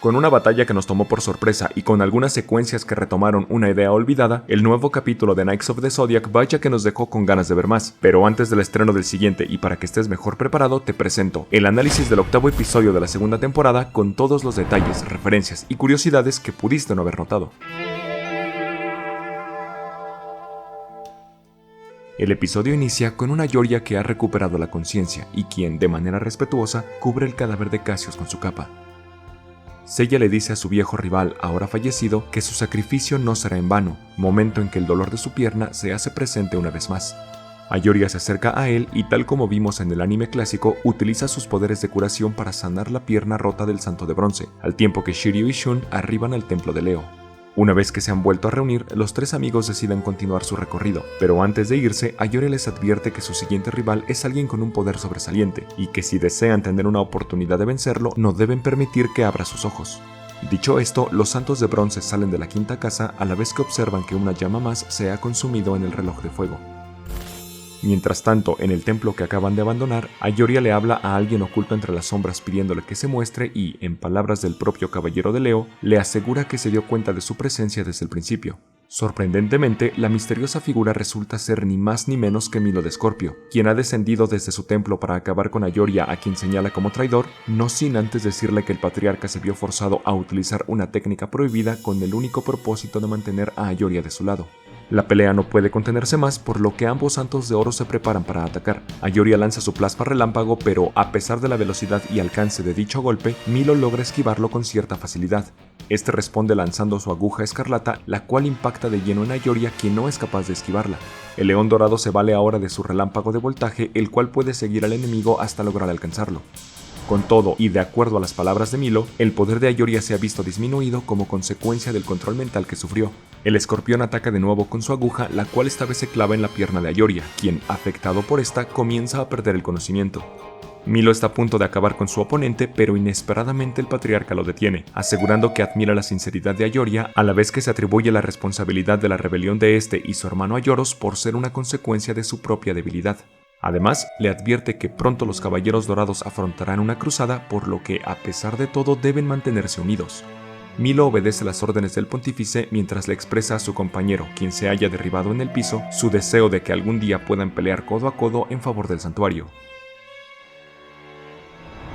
Con una batalla que nos tomó por sorpresa y con algunas secuencias que retomaron una idea olvidada, el nuevo capítulo de Knights of the Zodiac vaya que nos dejó con ganas de ver más. Pero antes del estreno del siguiente y para que estés mejor preparado, te presento el análisis del octavo episodio de la segunda temporada con todos los detalles, referencias y curiosidades que pudiste no haber notado. El episodio inicia con una Yoria que ha recuperado la conciencia y quien, de manera respetuosa, cubre el cadáver de Cassius con su capa. Seiya le dice a su viejo rival, ahora fallecido, que su sacrificio no será en vano, momento en que el dolor de su pierna se hace presente una vez más. Ayoria se acerca a él y, tal como vimos en el anime clásico, utiliza sus poderes de curación para sanar la pierna rota del Santo de Bronce, al tiempo que Shiryu y Shun arriban al templo de Leo. Una vez que se han vuelto a reunir, los tres amigos deciden continuar su recorrido, pero antes de irse, Ayoria les advierte que su siguiente rival es alguien con un poder sobresaliente, y que si desean tener una oportunidad de vencerlo, no deben permitir que abra sus ojos. Dicho esto, los Santos de Bronce salen de la quinta casa a la vez que observan que una llama más se ha consumido en el reloj de fuego. Mientras tanto, en el templo que acaban de abandonar, Ayoria le habla a alguien oculto entre las sombras pidiéndole que se muestre y, en palabras del propio caballero de Leo, le asegura que se dio cuenta de su presencia desde el principio. Sorprendentemente, la misteriosa figura resulta ser ni más ni menos que Milo de Scorpio, quien ha descendido desde su templo para acabar con Ayoria, a quien señala como traidor, no sin antes decirle que el patriarca se vio forzado a utilizar una técnica prohibida con el único propósito de mantener a Ayoria de su lado. La pelea no puede contenerse más, por lo que ambos Santos de Oro se preparan para atacar. Ayoria lanza su plasma relámpago, pero a pesar de la velocidad y alcance de dicho golpe, Milo logra esquivarlo con cierta facilidad. Este responde lanzando su aguja escarlata, la cual impacta de lleno en Ayoria, quien no es capaz de esquivarla. El león dorado se vale ahora de su relámpago de voltaje, el cual puede seguir al enemigo hasta lograr alcanzarlo. Con todo, y de acuerdo a las palabras de Milo, el poder de Ayoria se ha visto disminuido como consecuencia del control mental que sufrió. El escorpión ataca de nuevo con su aguja, la cual esta vez se clava en la pierna de Ayoria, quien, afectado por esta, comienza a perder el conocimiento. Milo está a punto de acabar con su oponente, pero inesperadamente el patriarca lo detiene, asegurando que admira la sinceridad de Ayoria, a la vez que se atribuye la responsabilidad de la rebelión de este y su hermano Ayoros por ser una consecuencia de su propia debilidad. Además, le advierte que pronto los Caballeros Dorados afrontarán una cruzada, por lo que, a pesar de todo, deben mantenerse unidos. Milo obedece las órdenes del pontífice mientras le expresa a su compañero, quien se halla derribado en el piso, su deseo de que algún día puedan pelear codo a codo en favor del santuario.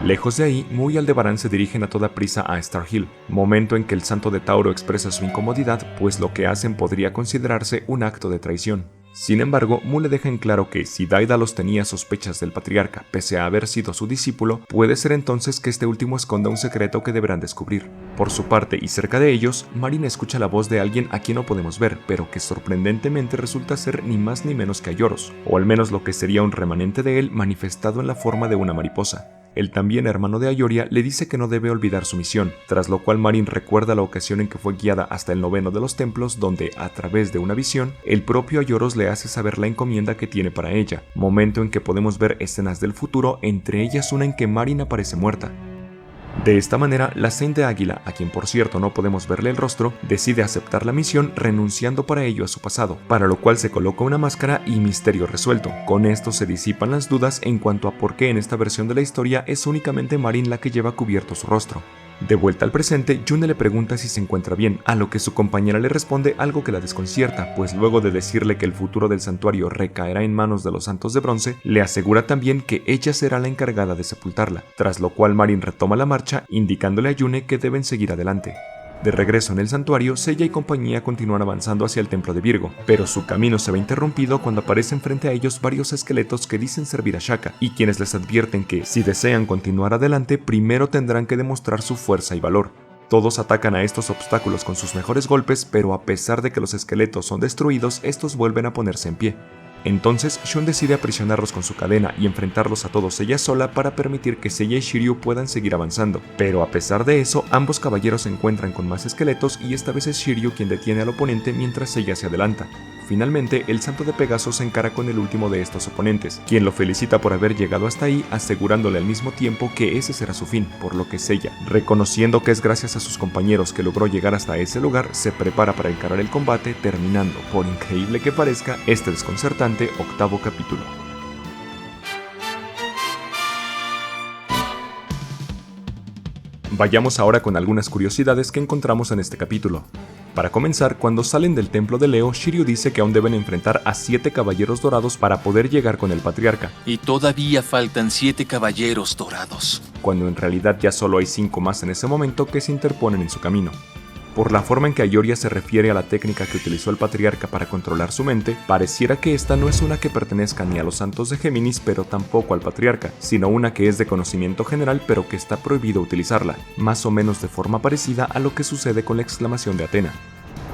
Lejos de ahí, Mu y Aldebarán se dirigen a toda prisa a Star Hill, momento en que el Santo de Tauro expresa su incomodidad, pues lo que hacen podría considerarse un acto de traición. Sin embargo, Mu le deja en claro que si Daedalus tenía sospechas del patriarca pese a haber sido su discípulo, puede ser entonces que este último esconda un secreto que deberán descubrir. Por su parte y cerca de ellos, Marin escucha la voz de alguien a quien no podemos ver, pero que sorprendentemente resulta ser ni más ni menos que Ayoros, o al menos lo que sería un remanente de él manifestado en la forma de una mariposa. El también hermano de Ayoria le dice que no debe olvidar su misión, tras lo cual Marin recuerda la ocasión en que fue guiada hasta el noveno de los templos, donde, a través de una visión, el propio Ayoros le hace saber la encomienda que tiene para ella, momento en que podemos ver escenas del futuro, entre ellas una en que Marin aparece muerta. De esta manera, la Saint de Águila, a quien por cierto no podemos verle el rostro, decide aceptar la misión renunciando para ello a su pasado, para lo cual se coloca una máscara y misterio resuelto. Con esto se disipan las dudas en cuanto a por qué en esta versión de la historia es únicamente Marin la que lleva cubierto su rostro. De vuelta al presente, Yune le pregunta si se encuentra bien, a lo que su compañera le responde algo que la desconcierta, pues luego de decirle que el futuro del santuario recaerá en manos de los Santos de Bronce, le asegura también que ella será la encargada de sepultarla, tras lo cual Marin retoma la marcha, indicándole a Yune que deben seguir adelante. De regreso en el santuario, Seiya y compañía continúan avanzando hacia el templo de Virgo, pero su camino se ve interrumpido cuando aparecen frente a ellos varios esqueletos que dicen servir a Shaka, y quienes les advierten que, si desean continuar adelante, primero tendrán que demostrar su fuerza y valor. Todos atacan a estos obstáculos con sus mejores golpes, pero a pesar de que los esqueletos son destruidos, estos vuelven a ponerse en pie. Entonces, Shun decide aprisionarlos con su cadena y enfrentarlos a todos ella sola para permitir que Seiya y Shiryu puedan seguir avanzando. Pero a pesar de eso, ambos caballeros se encuentran con más esqueletos y esta vez es Shiryu quien detiene al oponente mientras Seiya se adelanta. Finalmente, el Santo de Pegaso se encara con el último de estos oponentes, quien lo felicita por haber llegado hasta ahí, asegurándole al mismo tiempo que ese será su fin, por lo que Seiya, reconociendo que es gracias a sus compañeros que logró llegar hasta ese lugar, se prepara para encarar el combate, terminando, por increíble que parezca, este desconcertante octavo capítulo. Vayamos ahora con algunas curiosidades que encontramos en este capítulo. Para comenzar, cuando salen del templo de Leo, Shiryu dice que aún deben enfrentar a 7 caballeros dorados para poder llegar con el patriarca. Y todavía faltan 7 caballeros dorados. Cuando en realidad ya solo hay 5 más en ese momento que se interponen en su camino. Por la forma en que Ayoria se refiere a la técnica que utilizó el patriarca para controlar su mente, pareciera que esta no es una que pertenezca ni a los santos de Géminis, pero tampoco al patriarca, sino una que es de conocimiento general pero que está prohibido utilizarla, más o menos de forma parecida a lo que sucede con la exclamación de Atena.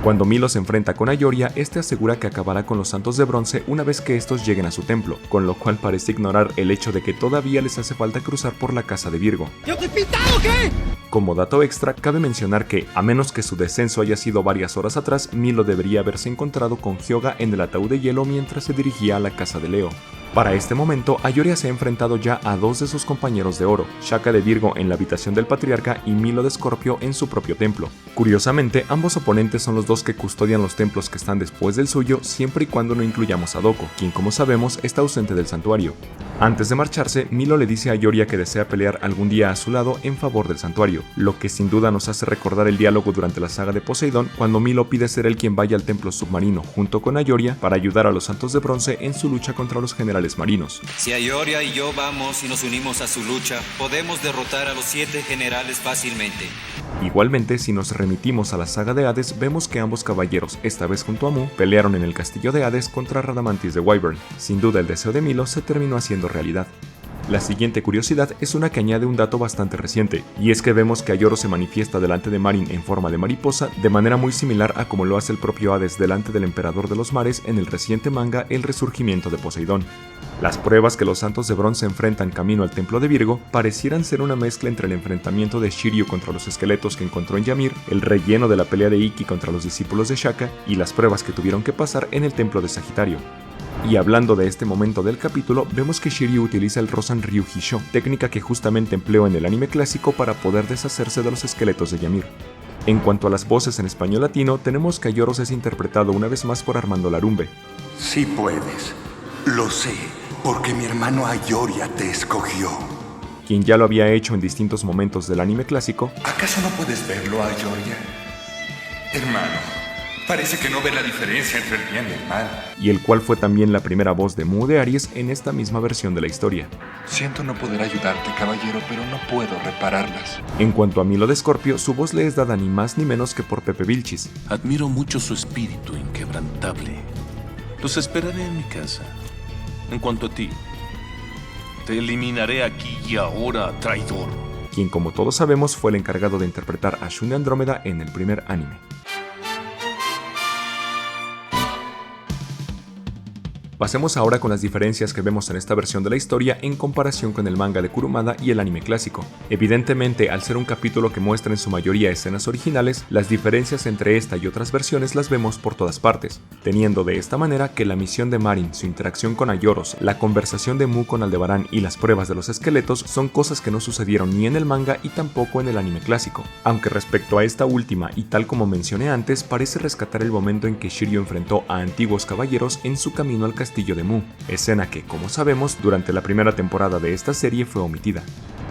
Cuando Milo se enfrenta con Ayoria, este asegura que acabará con los santos de bronce una vez que estos lleguen a su templo, con lo cual parece ignorar el hecho de que todavía les hace falta cruzar por la casa de Virgo. ¿Yo te he pintado qué? Como dato extra, cabe mencionar que, a menos que su descenso haya sido varias horas atrás, Milo debería haberse encontrado con Hyuga en el ataúd de hielo mientras se dirigía a la casa de Leo. Para este momento, Ayoria se ha enfrentado ya a 2 de sus compañeros de oro, Shaka de Virgo en la habitación del patriarca y Milo de Escorpio en su propio templo. Curiosamente, ambos oponentes son los 2 que custodian los templos que están después del suyo, siempre y cuando no incluyamos a Doko, quien como sabemos está ausente del santuario. Antes de marcharse, Milo le dice a Ayoria que desea pelear algún día a su lado en favor del santuario, lo que sin duda nos hace recordar el diálogo durante la saga de Poseidón, cuando Milo pide ser él quien vaya al templo submarino junto con Ayoria para ayudar a los santos de bronce en su lucha contra los generales marinos. Si Ayoria y yo vamos y nos unimos a su lucha, podemos derrotar a los 7 generales fácilmente. Igualmente, si nos remitimos a la saga de Hades, vemos que ambos caballeros, esta vez junto a Mu, pelearon en el castillo de Hades contra Radamantis de Wyvern. Sin duda el deseo de Milo se terminó haciendo realidad. La siguiente curiosidad es una que añade un dato bastante reciente, y es que vemos que Ayoro se manifiesta delante de Marin en forma de mariposa de manera muy similar a como lo hace el propio Hades delante del emperador de los mares en el reciente manga El Resurgimiento de Poseidón. Las pruebas que los santos de bronce enfrentan camino al templo de Virgo parecieran ser una mezcla entre el enfrentamiento de Shiryu contra los esqueletos que encontró en Ymir, el relleno de la pelea de Ikki contra los discípulos de Shaka y las pruebas que tuvieron que pasar en el templo de Sagitario. Y hablando de este momento del capítulo, vemos que Shiryu utiliza el Rosan Ryu Hisho, técnica que justamente empleó en el anime clásico para poder deshacerse de los esqueletos de Ymir. En cuanto a las voces en español latino, tenemos que Ayoros es interpretado una vez más por Armando Larumbe. Sí puedes, lo sé, porque mi hermano Ayoria te escogió. Quien ya lo había hecho en distintos momentos del anime clásico. ¿Acaso no puedes verlo, Ayoria? Hermano, parece que no ve la diferencia entre el bien y el mal. Y el cual fue también la primera voz de Mu de Aries en esta misma versión de la historia. Siento no poder ayudarte, caballero, pero no puedo repararlas. En cuanto a Milo de Escorpio, su voz le es dada ni más ni menos que por Pepe Vilchis. Admiro mucho su espíritu inquebrantable. Los esperaré en mi casa. En cuanto a ti, te eliminaré aquí y ahora, traidor. Quien, como todos sabemos, fue el encargado de interpretar a Shun de Andrómeda en el primer anime. Pasemos ahora con las diferencias que vemos en esta versión de la historia en comparación con el manga de Kurumada y el anime clásico. Evidentemente, al ser un capítulo que muestra en su mayoría escenas originales, las diferencias entre esta y otras versiones las vemos por todas partes, teniendo de esta manera que la misión de Marin, su interacción con Ayoros, la conversación de Mu con Aldebarán y las pruebas de los esqueletos son cosas que no sucedieron ni en el manga y tampoco en el anime clásico. Aunque respecto a esta última, y tal como mencioné antes, parece rescatar el momento en que Shiryu enfrentó a antiguos caballeros en su camino al castillo de Mu, escena que, como sabemos, durante la primera temporada de esta serie fue omitida.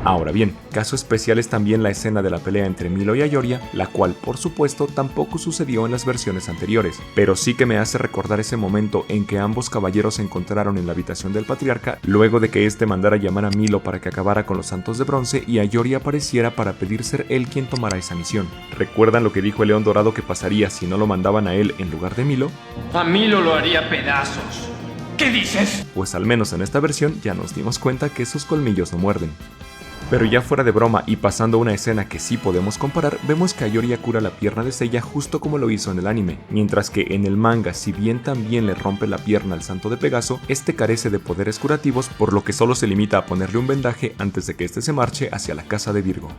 Ahora bien, caso especial es también la escena de la pelea entre Milo y Ayoria, la cual, por supuesto, tampoco sucedió en las versiones anteriores, pero sí que me hace recordar ese momento en que ambos caballeros se encontraron en la habitación del patriarca, luego de que éste mandara llamar a Milo para que acabara con los santos de bronce y Ayoria apareciera para pedir ser él quien tomara esa misión. ¿Recuerdan lo que dijo el León Dorado que pasaría si no lo mandaban a él en lugar de Milo? A Milo lo haría pedazos. ¿Qué dices? Pues al menos en esta versión ya nos dimos cuenta que sus colmillos no muerden. Pero ya fuera de broma y pasando a una escena que sí podemos comparar, vemos que Ayoria cura la pierna de Seiya justo como lo hizo en el anime, mientras que en el manga, si bien también le rompe la pierna al santo de Pegaso, este carece de poderes curativos, por lo que solo se limita a ponerle un vendaje antes de que este se marche hacia la casa de Virgo.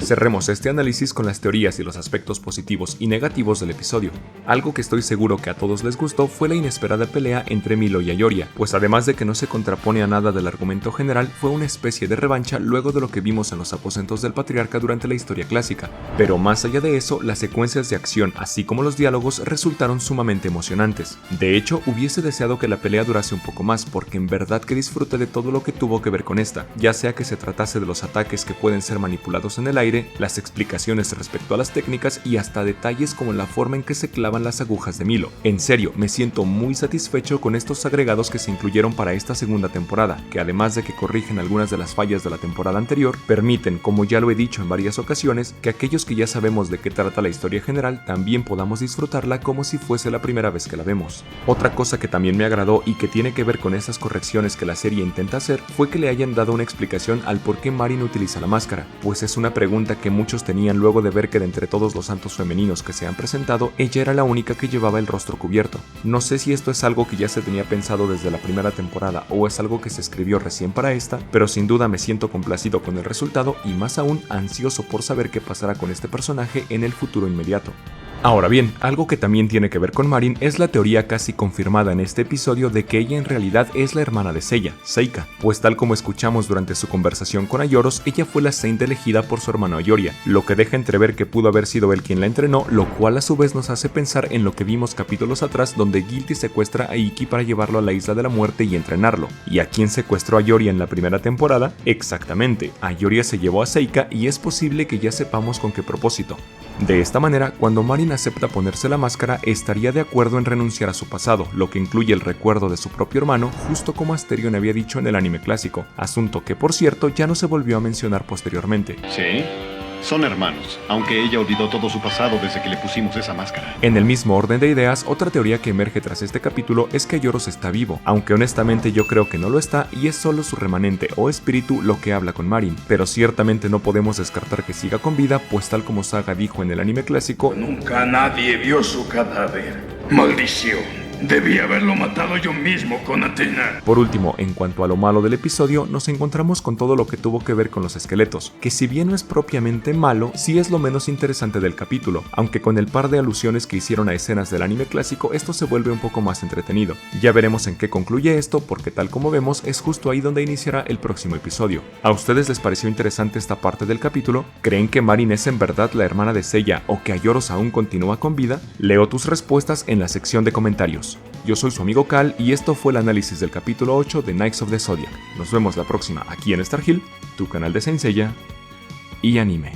Cerremos este análisis con las teorías y los aspectos positivos y negativos del episodio. Algo que estoy seguro que a todos les gustó fue la inesperada pelea entre Milo y Ayoria, pues además de que no se contrapone a nada del argumento general, fue una especie de revancha luego de lo que vimos en los aposentos del patriarca durante la historia clásica. Pero más allá de eso, las secuencias de acción, así como los diálogos, resultaron sumamente emocionantes. De hecho, hubiese deseado que la pelea durase un poco más, porque en verdad que disfruté de todo lo que tuvo que ver con esta, ya sea que se tratase de los ataques que pueden ser manipulados en el aire, las explicaciones respecto a las técnicas y hasta detalles como la forma en que se clavan las agujas de Milo. En serio, me siento muy satisfecho con estos agregados que se incluyeron para esta segunda temporada, que además de que corrigen algunas de las fallas de la temporada anterior, permiten, como ya lo he dicho en varias ocasiones, que aquellos que ya sabemos de qué trata la historia general también podamos disfrutarla como si fuese la primera vez que la vemos. Otra cosa que también me agradó y que tiene que ver con esas correcciones que la serie intenta hacer fue que le hayan dado una explicación al por qué Marin utiliza la máscara, pues es una pregunta que muchos tenían luego de ver que de entre todos los santos femeninos que se han presentado, ella era la única que llevaba el rostro cubierto. No sé si esto es algo que ya se tenía pensado desde la primera temporada o es algo que se escribió recién para esta, pero sin duda me siento complacido con el resultado y más aún ansioso por saber qué pasará con este personaje en el futuro inmediato. Ahora bien, algo que también tiene que ver con Marin es la teoría casi confirmada en este episodio de que ella en realidad es la hermana de Seiya, Seika, pues tal como escuchamos durante su conversación con Aioros, ella fue la Saint elegida por su hermano Ayoria, lo que deja entrever que pudo haber sido él quien la entrenó, lo cual a su vez nos hace pensar en lo que vimos capítulos atrás donde Guilty secuestra a Ikki para llevarlo a la Isla de la Muerte y entrenarlo. ¿Y a quién secuestró a Ayoria en la primera temporada? Exactamente, Ayoria se llevó a Seika y es posible que ya sepamos con qué propósito. De esta manera, cuando Marin acepta ponerse la máscara, estaría de acuerdo en renunciar a su pasado, lo que incluye el recuerdo de su propio hermano, justo como Asterion había dicho en el anime clásico, asunto que por cierto ya no se volvió a mencionar posteriormente. Sí, son hermanos, aunque ella olvidó todo su pasado desde que le pusimos esa máscara. En el mismo orden de ideas, otra teoría que emerge tras este capítulo es que Aioros está vivo, aunque honestamente yo creo que no lo está y es solo su remanente o espíritu lo que habla con Marin, pero ciertamente no podemos descartar que siga con vida, pues tal como Saga dijo en el anime clásico, nunca nadie vio su cadáver. ¡Maldición! Debí haberlo matado yo mismo con Athena. Por último, en cuanto a lo malo del episodio, nos encontramos con todo lo que tuvo que ver con los esqueletos, que si bien no es propiamente malo, sí es lo menos interesante del capítulo, aunque con el par de alusiones que hicieron a escenas del anime clásico, esto se vuelve un poco más entretenido. Ya veremos en qué concluye esto, porque tal como vemos, es justo ahí donde iniciará el próximo episodio. ¿A ustedes les pareció interesante esta parte del capítulo? ¿Creen que Marin es en verdad la hermana de Seiya o que Aioros aún continúa con vida? Leo tus respuestas en la sección de comentarios. Yo soy su amigo Cal y esto fue el análisis del capítulo 8 de Knights of the Zodiac. Nos vemos la próxima aquí en Star Hill, tu canal de Saint Seiya y anime.